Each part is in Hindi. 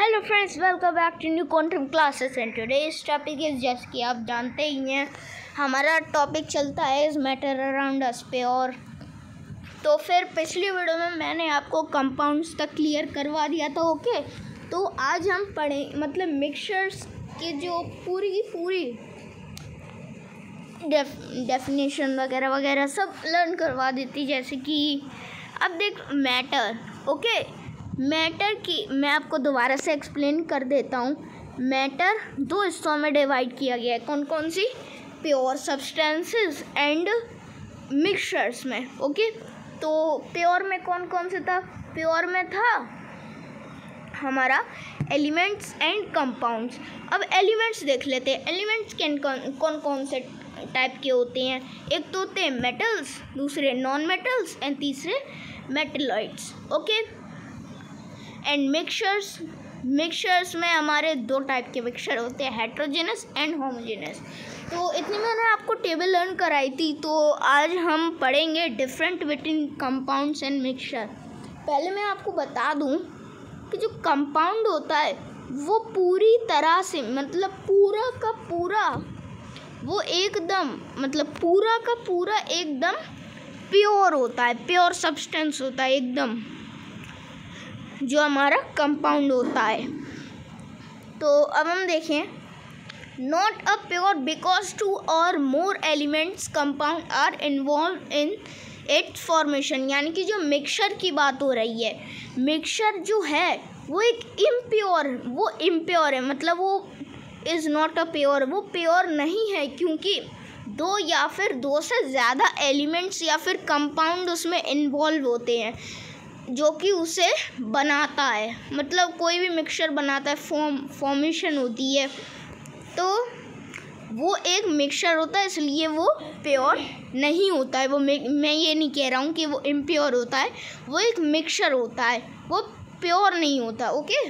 Hello friends, welcome back to new content classes and today's topic is जैसे कि आप जानते ही हैं हमारा टॉपिक चलता है इज मैटर अराउंड अस पे। और तो फिर पिछली वीडियो में मैंने आपको कंपाउंड्स तक क्लियर करवा दिया था। ओके, तो आज हम पढ़ें मतलब मिक्सचर्स की जो पूरी डेफिनेशन वगैरह वगैरह सब लर्न करवा देती। जैसे कि अब देख मैटर, ओके, मैटर की मैं आपको दोबारा से एक्सप्लेन कर देता हूँ। मैटर दो हिस्सों में डिवाइड किया गया है। कौन कौन सी? प्योर सब्सटेंसेस एंड मिक्सचर्स में। ओके, तो प्योर में कौन कौन से था? प्योर में था हमारा एलिमेंट्स एंड कंपाउंड्स। अब एलिमेंट्स देख लेते हैं। एलिमेंट्स कौन कौन से टाइप के होते हैं? एक तो होते हैं मेटल्स, दूसरे नॉन मेटल्स एंड तीसरे मेटलॉइड्स। ओके, एंड मिक्सचर्स में हमारे दो टाइप के मिक्सचर होते हैं, हेट्रोजेनस एंड होमोजेनस। तो इतनी मैंने आपको टेबल लर्न कराई थी। तो आज हम पढ़ेंगे different between compounds and mixture. पहले मैं आपको बता दूं कि जो कंपाउंड होता है वो पूरी तरह से मतलब पूरा का पूरा वो एकदम मतलब पूरा का पूरा एकदम प्योर होता है, प्योर सब्सटेंस होता है एकदम, जो हमारा कंपाउंड होता है। तो अब हम देखें, not a pure because two और more elements compound are involve in its formation. यानी कि जो मिक्सचर की बात हो रही है, मिक्सचर जो है वो एक इम्प्योर है, मतलब वो इज़ नॉट अ प्योर, वो प्योर नहीं है क्योंकि दो या फिर दो से ज़्यादा एलिमेंट्स या फिर कंपाउंड उसमें इन्वॉल्व होते हैं जो कि उसे बनाता है। मतलब कोई भी मिक्सचर बनाता है, फॉर्मेशन होती है, तो वो एक मिक्सचर होता है, इसलिए वो प्योर नहीं होता है। वो मैं ये नहीं कह रहा हूँ कि वो इम्प्योर होता है, वो एक मिक्सचर होता है, वो प्योर नहीं होता। ओके,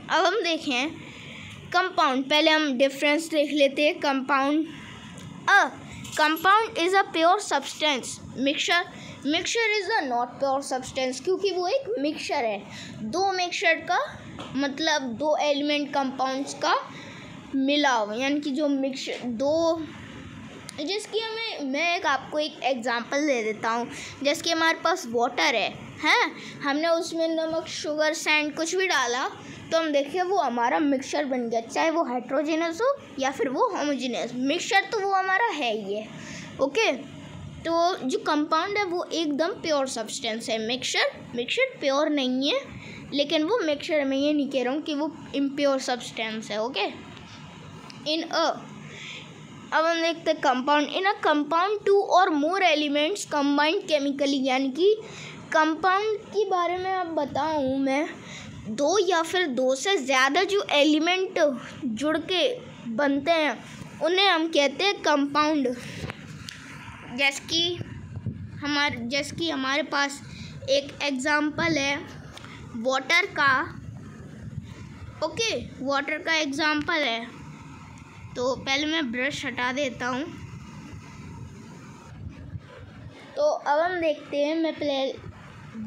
अब हम देखें कंपाउंड। पहले हम डिफरेंस देख लेते हैं। Compound is a pure substance. Mixture is a not pure substance, क्योंकि वो एक मिक्सचर है। दो मिक्सचर का मतलब दो एलिमेंट कंपाउंड्स का मिलाव, यानी कि जो मिक्सचर दो, जिसकी मैं आपको एक एग्जांपल दे देता हूँ। जैसे कि हमारे पास वाटर है, हमने उसमें नमक, शुगर, सैंड कुछ भी डाला तो हम देखिए वो हमारा मिक्सचर बन गया, चाहे वो हेट्रोजेनस हो या फिर वो होमोजेनस। मिक्सचर तो वो हमारा है ही है। ओके, तो जो कंपाउंड है वो एकदम प्योर सब्सटेंस है। मिक्सचर प्योर नहीं है, लेकिन वो मिक्सचर, मैं ये नहीं कह रहा हूँ कि वो इम्प्योर सब्सटेंस है। ओके, अब हम देखते हैं compound. In a compound two और मोर एलिमेंट्स कंबाइंड केमिकली। यानी कि कंपाउंड के बारे में अब बताऊँ मैं, दो या फिर दो से ज़्यादा जो एलिमेंट जुड़ के बनते हैं उन्हें हम कहते हैं कंपाउंड। जैसे कि हमारे पास एक एग्जांपल है वाटर का। ओके, वाटर का एग्जांपल है। तो पहले मैं ब्रश हटा देता हूँ। तो अब हम देखते हैं, मैं पहले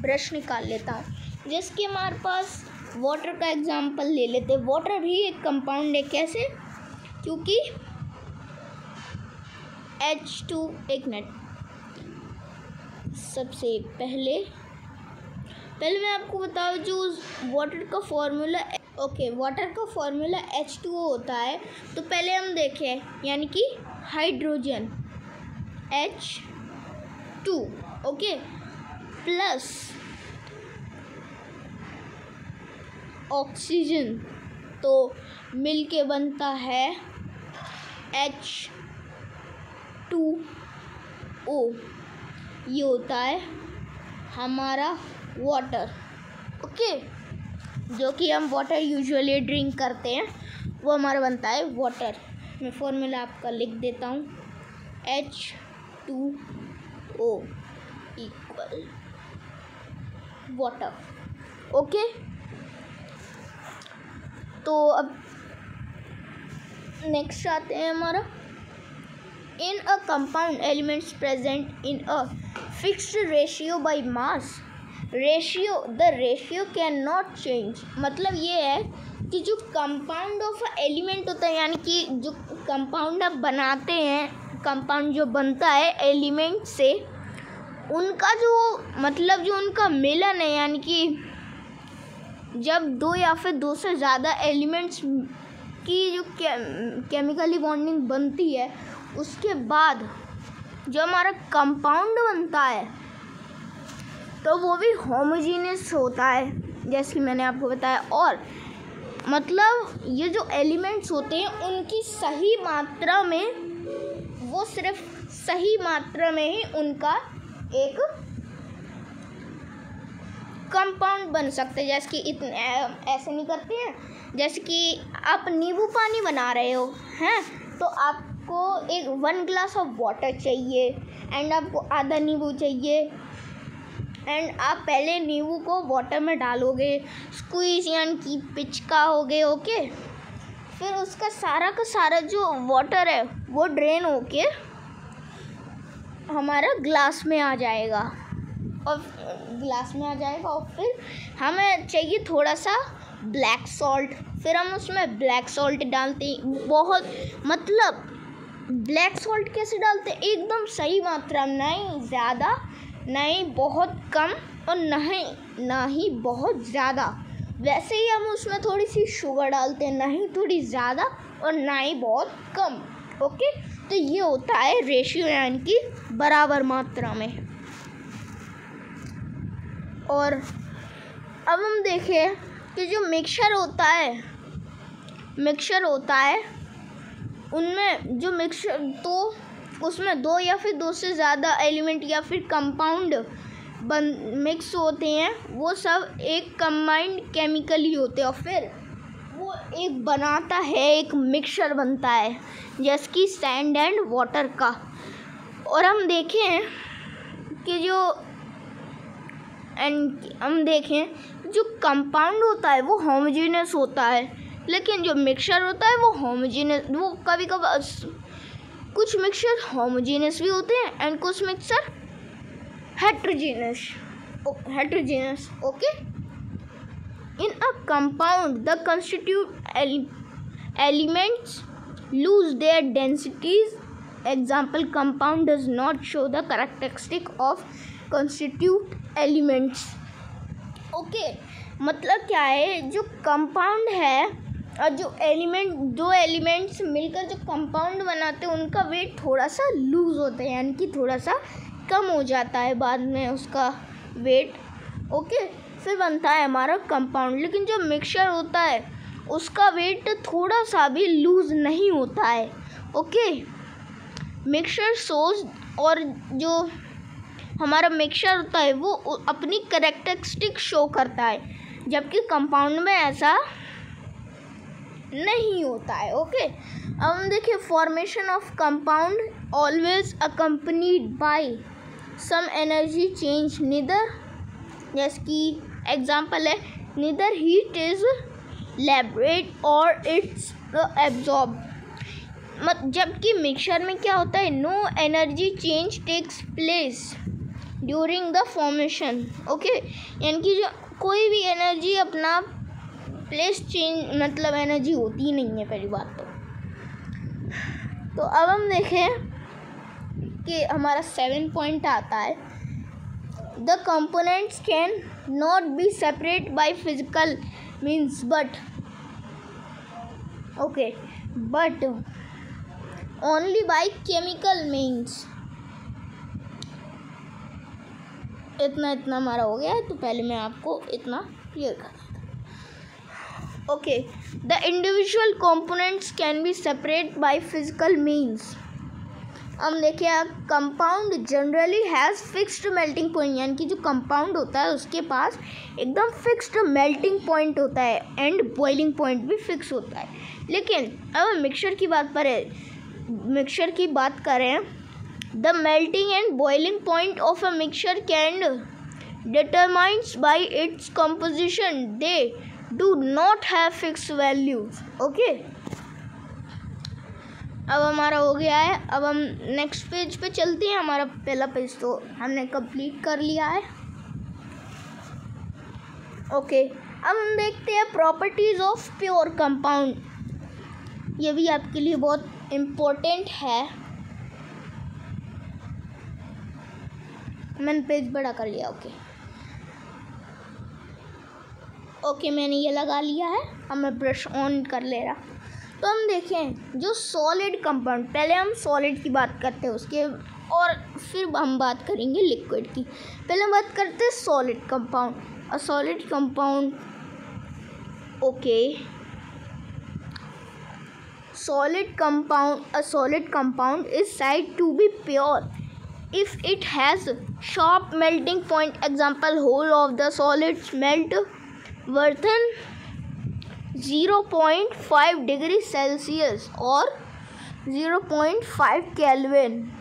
ब्रश निकाल लेता हूँ। जैसे कि हमारे पास वाटर का एग्जांपल ले लेते हैं। वाटर भी एक कंपाउंड है। कैसे? क्योंकि H2, एक मिनट, सबसे पहले मैं आपको बताऊँ जो वाटर का फॉर्मूला, वाटर का फॉर्मूला H2O होता है। तो पहले हम देखें, यानी कि hydrogen H2, okay, plus oxygen, तो मिलके बनता है H2O। ये होता है हमारा वाटर। ओके, जो कि हम वाटर यूजुअली ड्रिंक करते हैं, वो हमारा बनता है वाटर। मैं फॉर्मूला आपका लिख देता हूँ, H2O इक्वल वाटर। ओके, तो अब नेक्स्ट आते हैं हमारा, in a compound elements present in a fixed ratio by mass. The ratio cannot change, मतलब ये है कि जो कंपाउंड ऑफ एलिमेंट होता है, यानी कि जो कंपाउंड आप बनाते हैं, कंपाउंड जो बनता है एलिमेंट से, उनका जो मतलब जो उनका मिलन है, यानी कि जब दो या फिर दो से ज़्यादा एलिमेंट्स की जो केमिकली बॉन्डिंग बनती है, उसके बाद जो हमारा कंपाउंड बनता है तो वो भी होमोजीनियस होता है, जैसे कि मैंने आपको बताया। और मतलब ये जो एलिमेंट्स होते हैं उनकी सही मात्रा में, वो सिर्फ सही मात्रा में ही उनका एक कंपाउंड बन सकते हैं। जैसे कि इतने ऐसे नहीं करते हैं, जैसे कि आप नींबू पानी बना रहे हो हैं, तो आपको एक 1 ग्लास ऑफ वाटर चाहिए एंड आपको आधा नींबू चाहिए, एंड आप पहले नींबू को वाटर में डालोगे, स्क्वीज यानी कि पिचकाओगे, ओके। फिर उसका सारा का सारा जो वाटर है वो ड्रेन होके हमारा ग्लास में आ जाएगा, और फिर हमें चाहिए थोड़ा सा ब्लैक सॉल्ट। फिर हम उसमें ब्लैक सॉल्ट डालते हैं, बहुत मतलब ब्लैक सॉल्ट कैसे डालते हैं, एकदम सही मात्रा में, नहीं ज़्यादा, नहीं बहुत कम, और ना ही बहुत ज़्यादा। वैसे ही हम उसमें थोड़ी सी शुगर डालते हैं, नहीं थोड़ी ज़्यादा और ना ही बहुत कम, ओके। तो ये होता है रेशियो, यानी कि बराबर मात्रा में। और अब हम देखें कि जो मिक्सचर होता है उनमें जो मिक्सचर, तो उसमें दो या फिर दो से ज़्यादा एलिमेंट या फिर कंपाउंड मिक्स होते हैं, वो सब एक कंबाइंड केमिकली होते हैं, और फिर वो एक बनाता है, एक मिक्सचर बनता है, जैसे कि सैंड एंड वाटर का। और हम देखें जो कंपाउंड होता है वो होमोजेनियस होता है, लेकिन जो मिक्सचर होता है वो होमोजेनियस, वो कभी कभार कुछ मिक्सचर होमोजेनियस भी होते हैं एंड कुछ mixture heterogeneous, okay. In a compound, the constituent elements lose their densities. Example, compound does not show the characteristic of constituent elements. Okay, मतलब क्या है, जो कंपाउंड है और जो दो एलिमेंट्स मिलकर जो कंपाउंड बनाते हैं, उनका वेट थोड़ा सा लूज होता है, यानी कि थोड़ा सा कम हो जाता है बाद में उसका वेट, ओके। फिर बनता है हमारा कंपाउंड। लेकिन जो मिक्सचर होता है उसका वेट थोड़ा सा भी लूज़ नहीं होता है, ओके। मिक्सचर सोज, और जो हमारा मिक्सचर होता है वो अपनी कैरेक्टरिस्टिक शो करता है, जबकि कंपाउंड में ऐसा नहीं होता है, ओके। अब हम देखिए, formation of compound always accompanied by some energy change, neither, जैसे कि एग्जाम्पल है, नीदर हीट इज लिबरेट और इट्स एब्जॉर्ब। जबकि मिक्सचर में क्या होता है, no energy change takes place during the formation, okay. यानी कि जो कोई भी एनर्जी अपना प्लेस चेंज, मतलब एनर्जी होती ही नहीं है, पहली बात तो अब हम देखें कि हमारा 7 पॉइंट आता है, the components can not be separate by physical means but only by chemical means. इतना हमारा हो गया है, तो पहले मैं आपको इतना क्लियर कर देता हूँ, okay. The individual components can be separate by physical means. हम देखिए, compound generally has fixed melting point, यानी कि जो कंपाउंड होता है उसके पास एकदम फिक्स्ड मेल्टिंग पॉइंट होता है एंड बॉइलिंग पॉइंट भी फिक्स होता है। लेकिन अब हम मिक्सचर की बात करें, the melting and boiling point of a mixture can determined bye its composition, they do not have fix values, okay. अब हमारा हो गया है, अब हम नेक्स्ट पेज पे चलते हैं। हमारा पहला पेज तो हमने कंप्लीट कर लिया है। ओके, अब हम देखते हैं प्रॉपर्टीज ऑफ प्योर कंपाउंड। ये भी आपके लिए बहुत इम्पोर्टेंट है। मैंने पेज बड़ा कर लिया। ओके, मैंने ये लगा लिया है। अब मैं ब्रश ऑन कर ले रहा। तो हम देखें जो सॉलिड कंपाउंड, पहले हम सॉलिड की बात करते हैं उसके, और फिर हम बात करेंगे लिक्विड की। पहले हम बात करते हैं solid compound. A solid compound, okay, a solid compound is said to be pure if it has sharp melting point. Example, whole of the solids melt within 0.5 degree Celsius or 0.5 Kelvin.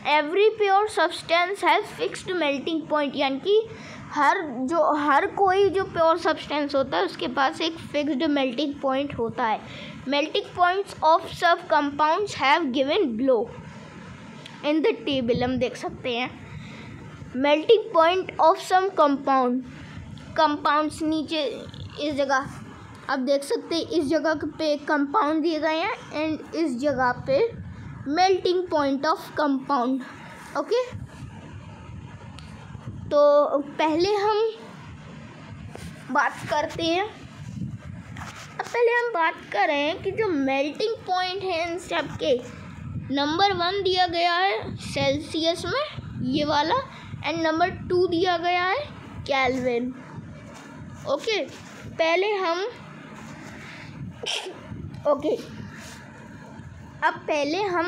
Every pure substance has fixed melting point. यानी कि हर कोई जो प्योर सब्सटेंस होता है उसके पास एक फिक्स्ड मेल्टिंग पॉइंट होता है। Melting points of some compounds have given below in the table. हम देख सकते हैं melting point of some compounds नीचे इस जगह आप देख सकते हैं, इस जगह पे कंपाउंड दिए गए हैं एंड इस जगह पे melting point of compound. Okay, तो पहले हम बात करते हैं। अब पहले हम बात करें कि जो मेल्टिंग पॉइंट है इन सब के, नंबर 1 दिया गया है सेल्सियस में, ये वाला, एंड नंबर 2 दिया गया है केल्विन। ओके, पहले हम अब पहले हम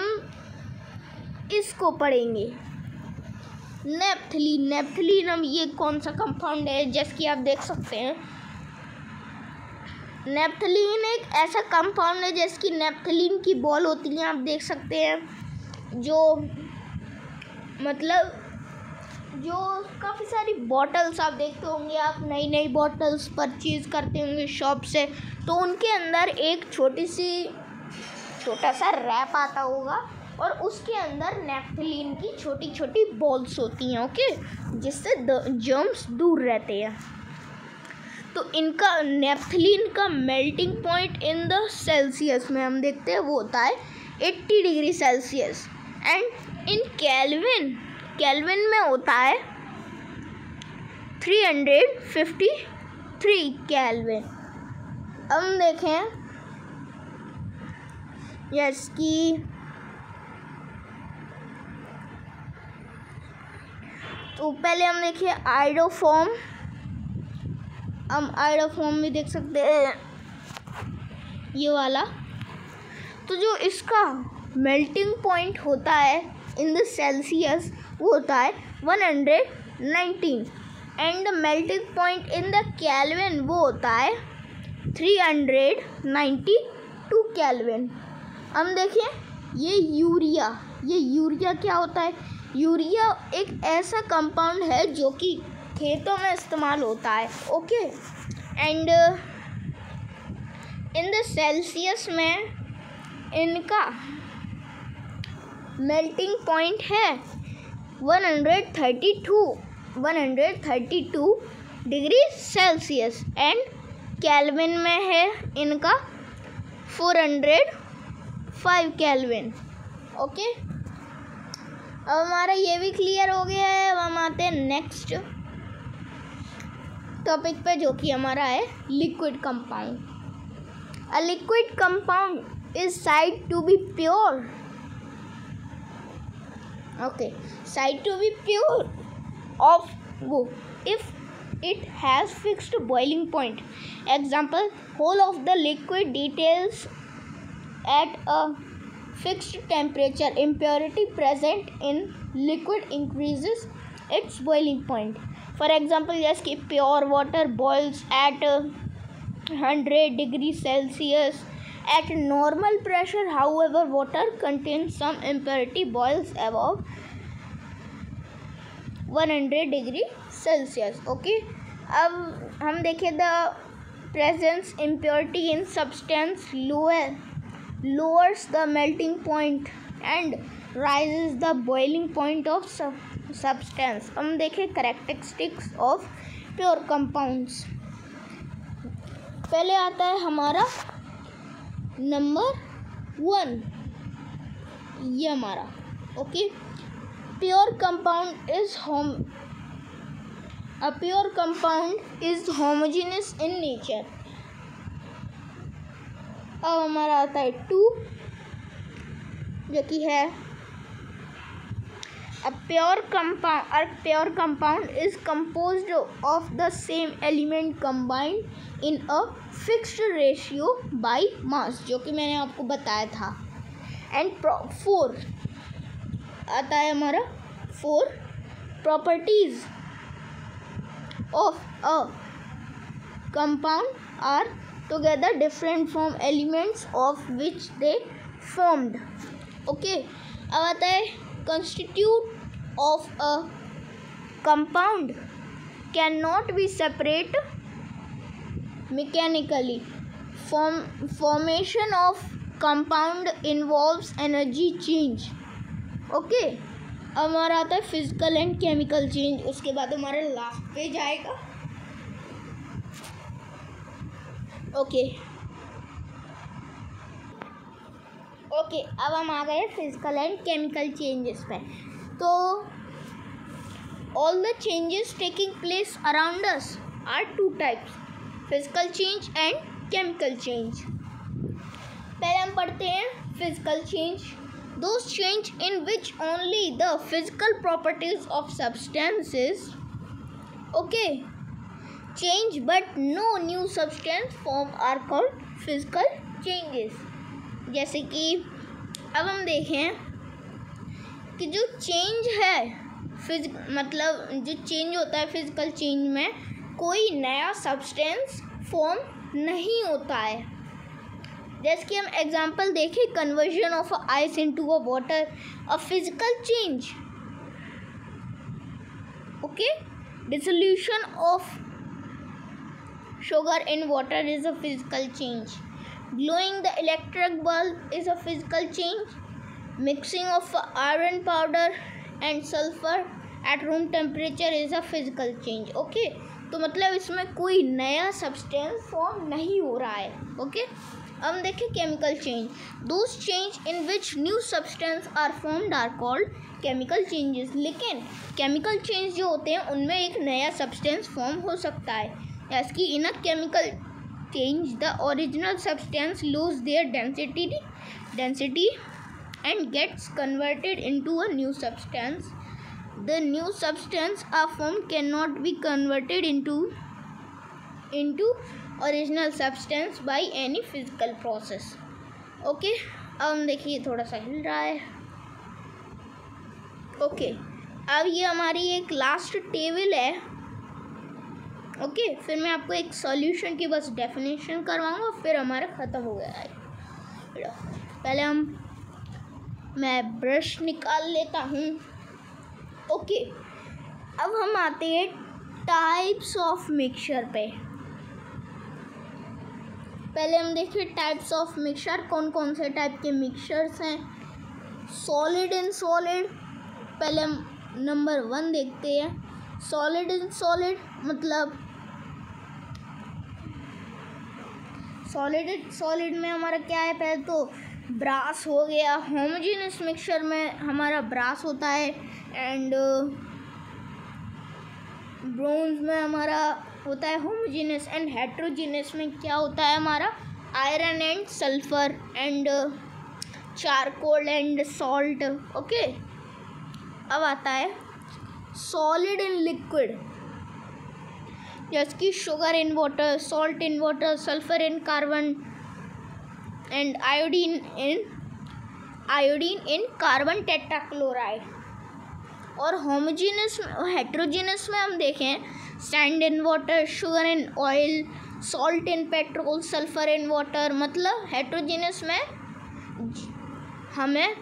इसको पढ़ेंगे, नेप्थलीन। हम ये कौन सा कंपाउंड है, जैसे कि आप देख सकते हैं नेप्थलीन एक ऐसा कंपाउंड है जैसे कि नेप्थलीन की बॉल होती है, आप देख सकते हैं, जो मतलब जो काफ़ी सारी बॉटल्स आप देखते होंगे, आप नई बॉटल्स परचेज़ करते होंगे शॉप से, तो उनके अंदर एक छोटा सा रैप आता होगा और उसके अंदर नेप्थलीन की छोटी छोटी बॉल्स होती हैं। ओके, जिससे जर्म्स दूर रहते हैं। तो इनका नेप्थलीन का melting point in the Celsius में हम देखते हैं वो होता है 80 degree Celsius, and in kelvin में होता है 353 केल्विन। अब हम देखें जैसे कि तो पहले हम देखिए आइडोफॉर्म। हम आइडोफॉर्म भी देख सकते हैं, ये वाला। तो जो इसका मेल्टिंग पॉइंट होता है इन द सेल्सियस वो होता है 119, and the melting point in the kelvin वो होता है 392 केल्विन। हम देखें ये यूरिया क्या होता है। यूरिया एक ऐसा कंपाउंड है जो कि खेतों में इस्तेमाल होता है। Okay, and in the Celsius में इनका मेल्टिंग पॉइंट है 132 डिग्री सेल्सियस, एंड केल्विन में है इनका 405 केल्विन। ओके, अब हमारा ये भी क्लियर हो गया है। अब हम आते हैं नेक्स्ट टॉपिक पे, जो कि हमारा है liquid compound. A liquid compound is said to be pure. Okay, said to be pure of वो if it has fixed boiling point. Example, whole of the liquid details at a fixed temperature. Impurity present in liquid increases its boiling point. For example, yes, कि pure water boils at 100 degrees Celsius at normal pressure. However, water contains some impurity boils above 100 degree Celsius. Okay, अब हम देखें the presence impurity in substance lowers the melting point and rises the boiling point of substance. हम देखें कैरेक्टरिस्टिक्स ऑफ प्योर कंपाउंड्स। पहले आता है हमारा नंबर 1, ये हमारा okay. Pure compound is homogeneous in nature. अब हमारा आता है 2, जो कि है A pure compound is composed of the same element combined in a fixed ratio by mass, जो कि मैंने आपको बताया था। And 4 आता है हमारा 4 properties of a compound are together different from elements of which they formed। Okay, अब आता है constitute of a compound cannot be separate mechanically. Formation of compound involves energy change। Okay, अब हमारा आता है फिजिकल एंड केमिकल चेंज। उसके बाद हमारा लास्ट पेज आएगा। ओके, अब हम आ गए फिजिकल एंड केमिकल चेंजेस पे। तो all the changes taking place around us are 2 types, physical change and chemical change. पहले हम पढ़ते हैं physical change. Those change in which only the physical properties of substances okay change but no new substance form are called physical changes. जैसे कि अब हम देखें कि जो चेंज है मतलब जो चेंज होता है फिजिकल चेंज में, कोई नया सब्सटेंस फॉर्म नहीं होता है। जैसे कि हम एग्जांपल देखें, conversion of ice into a water, a physical change. Okay, dissolution of sugar in water is a physical change. Glowing the electric bulb is a physical change. Mixing of iron powder and sulfur at room temperature is a physical change. Okay, तो मतलब इसमें कोई नया सब्सटेंस फॉर्म नहीं हो रहा है। ओके, अब हम देखें chemical change. Those change in which new substance are formed are called chemical changes. लेकिन केमिकल चेंज जो होते हैं उनमें एक नया सब्सटेंस फॉर्म हो सकता है। As कि in a chemical change the original substance lose their density and gets converted into a new substance. The new substance are formed cannot be converted into original substance by any physical process. Okay, अब हम देखिए थोड़ा सा हिल रहा है। ओके, अब ये हमारी एक लास्ट टेबल है। ओके, फिर मैं आपको एक सॉल्यूशन की बस डेफिनेशन करवाऊँगा, फिर हमारा ख़त्म हो गया है। पहले मैं ब्रश निकाल लेता हूँ। ओके, अब हम आते हैं टाइप्स ऑफ मिक्सचर पे। पहले हम देखिए टाइप्स ऑफ मिक्सचर, कौन कौन से टाइप के मिक्सचर्स हैं। सॉलिड एंड सॉलिड, पहले हम नंबर 1 देखते हैं। सॉलिड एंड सॉलिड मतलब सॉलिड में हमारा क्या है, पहले तो ब्रास हो गया। होमोजेनियस मिक्सचर में हमारा ब्रास होता है एंड ब्रोंज में हमारा होता है होमोजेनियस। एंड हेट्रोजेनियस में क्या होता है हमारा, iron and sulphur and charcoal and salt. Okay, अब आता है सॉलिड इन लिक्विड, जैसे कि sugar in water, salt in water, sulphur in carbon and iodine in carbon tetrachloride. और होमोजेनियस हेट्रोजेनियस में हम देखें sand in water, sugar in oil, salt in petrol, sulphur in water. मतलब हेट्रोजेनियस में हमें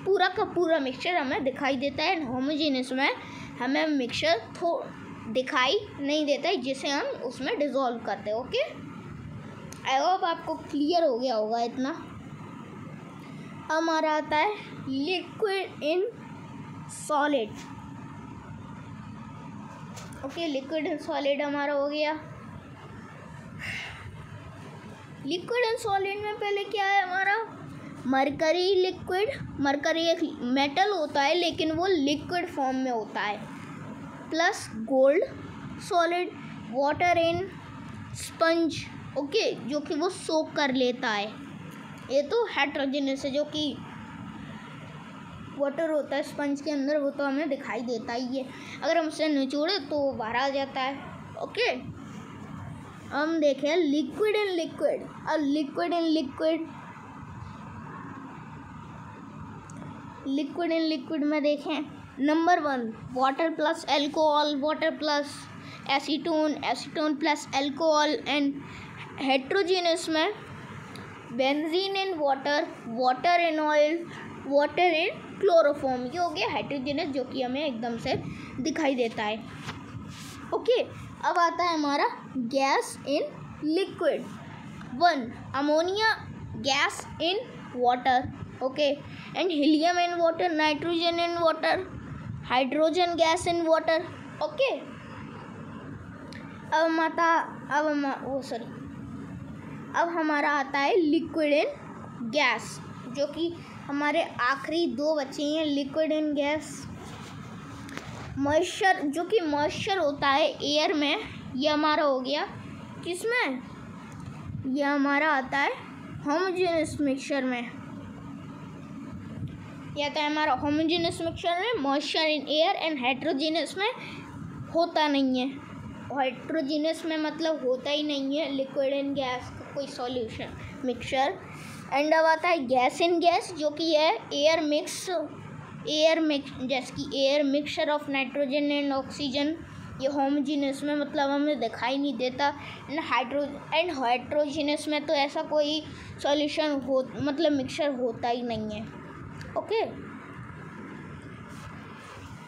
पूरा का पूरा मिक्सचर हमें दिखाई देता है, होमोजेनियस में हमें मिक्सचर दिखाई नहीं देता है, जिसे हम उसमें डिज़ोल्व करते हैं। ओके, आई होप आपको क्लियर हो गया होगा इतना। हमारा आता है liquid in solid. Okay, liquid in solid हमारा हो गया। लिक्विड एंड सॉलिड में पहले क्या है हमारा, मरकरी लिक्विड, मरकरी एक मेटल होता है लेकिन वो लिक्विड फॉर्म में होता है, plus gold solid, water in sponge, okay, जो कि वो सोक कर लेता है। ये तो हेट्रोजेनस है, जो कि वाटर होता है स्पंज के अंदर, वो तो हमें दिखाई देता ही है, अगर हम उसे निचोड़े तो बाहर आ जाता है। ओके, हम देखें लिक्विड इन लिक्विड। अब लिक्विड इन लिक्विड में देखें, number 1 water plus alcohol, water plus acetone, acetone plus alcohol, and heterogeneous में benzene in water, water in oil, water in chloroform. ये हो गया हेट्रोजीनस, जो कि हमें एकदम से दिखाई देता है। ओके, अब आता है हमारा gas in liquid. 1 ammonia gas in water, okay, and helium in water, nitrogen in water, hydrogen gas in water. Okay, अब हमारा आता है लिक्विड इन गैस, जो कि हमारे आखिरी 2 बचे हैं, लिक्विड इन गैस। मॉइस्चर, जो कि मॉइस्चर होता है एयर में, ये हमारा हो गया किसमें, ये हमारा आता है होमोजेनस मिक्सचर में, यह आता है हमारा होमोजेनस मिक्सचर में moisture in air, and heterogeneous में होता नहीं है, हेट्रोजीनस में मतलब होता ही नहीं है लिक्विड इन गैस का कोई सॉल्यूशन मिक्सचर। एंड अब आता है गैस इन गैस, जो कि है एयर मिक्स, जैसे कि air mixture of nitrogen and oxygen, ये होमोजीनस में मतलब हमें दिखाई नहीं देता, एंड हाइड्रोजीनस में तो ऐसा कोई सॉल्यूशन मतलब मिक्सचर होता ही नहीं है। ओके,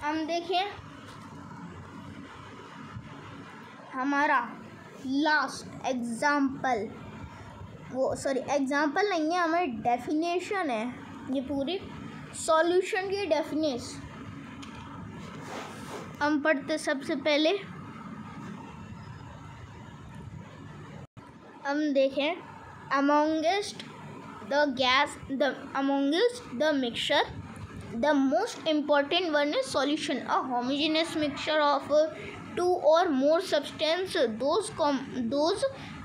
हम देखें हमारा लास्ट एग्जाम्पल, एग्जाम्पल नहीं है, हमारी डेफिनेशन है ये पूरी सॉल्यूशन की डेफिनेशन। हम पढ़ते सबसे पहले, हम देखें amongst the mixture, the most important one is solution, a homogeneous mixture of 2 or more substance. Those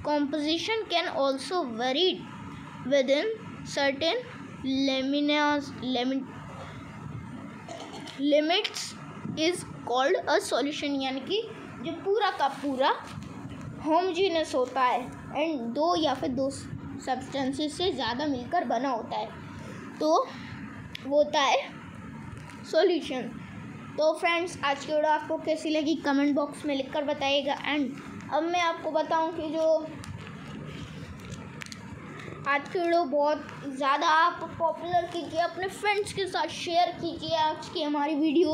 composition can also vary within certain limits is called a solution, यानी कि जो पूरा का पूरा होमोजेनस होता है एंड 2 या फिर 2 सब्सटेंसेस से ज़्यादा मिलकर बना होता है, तो वो होता है सॉल्यूशन। तो फ्रेंड्स, आज की वीडियो आपको कैसी लगी कमेंट बॉक्स में लिखकर बताइएगा। एंड अब मैं आपको बताऊं कि जो आज की वीडियो बहुत ज़्यादा आप पॉपुलर कीजिए, अपने फ्रेंड्स के साथ शेयर कीजिए आज की हमारी वीडियो,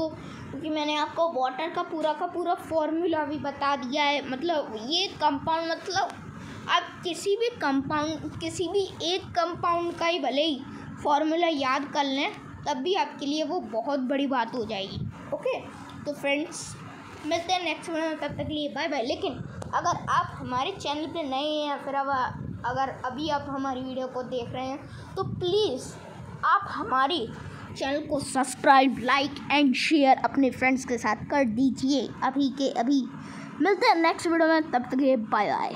क्योंकि मैंने आपको वाटर का पूरा फॉर्मूला भी बता दिया है। मतलब ये कंपाउंड, मतलब आप किसी भी एक कंपाउंड का ही भले ही फॉर्मूला याद कर लें, तब भी आपके लिए वो बहुत बड़ी बात हो जाएगी। ओके, तो फ्रेंड्स मिलते हैं नेक्स्ट वीडियो में, तब तक के लिए बाय बाय। लेकिन अगर आप हमारे चैनल पे नए हैं या फिर अगर अभी आप हमारी वीडियो को देख रहे हैं, तो प्लीज़ आप हमारी चैनल को सब्सक्राइब, लाइक एंड शेयर अपने फ्रेंड्स के साथ कर दीजिए अभी के अभी। मिलते हैं नेक्स्ट वीडियो में, तब तक के लिए बाय बाय।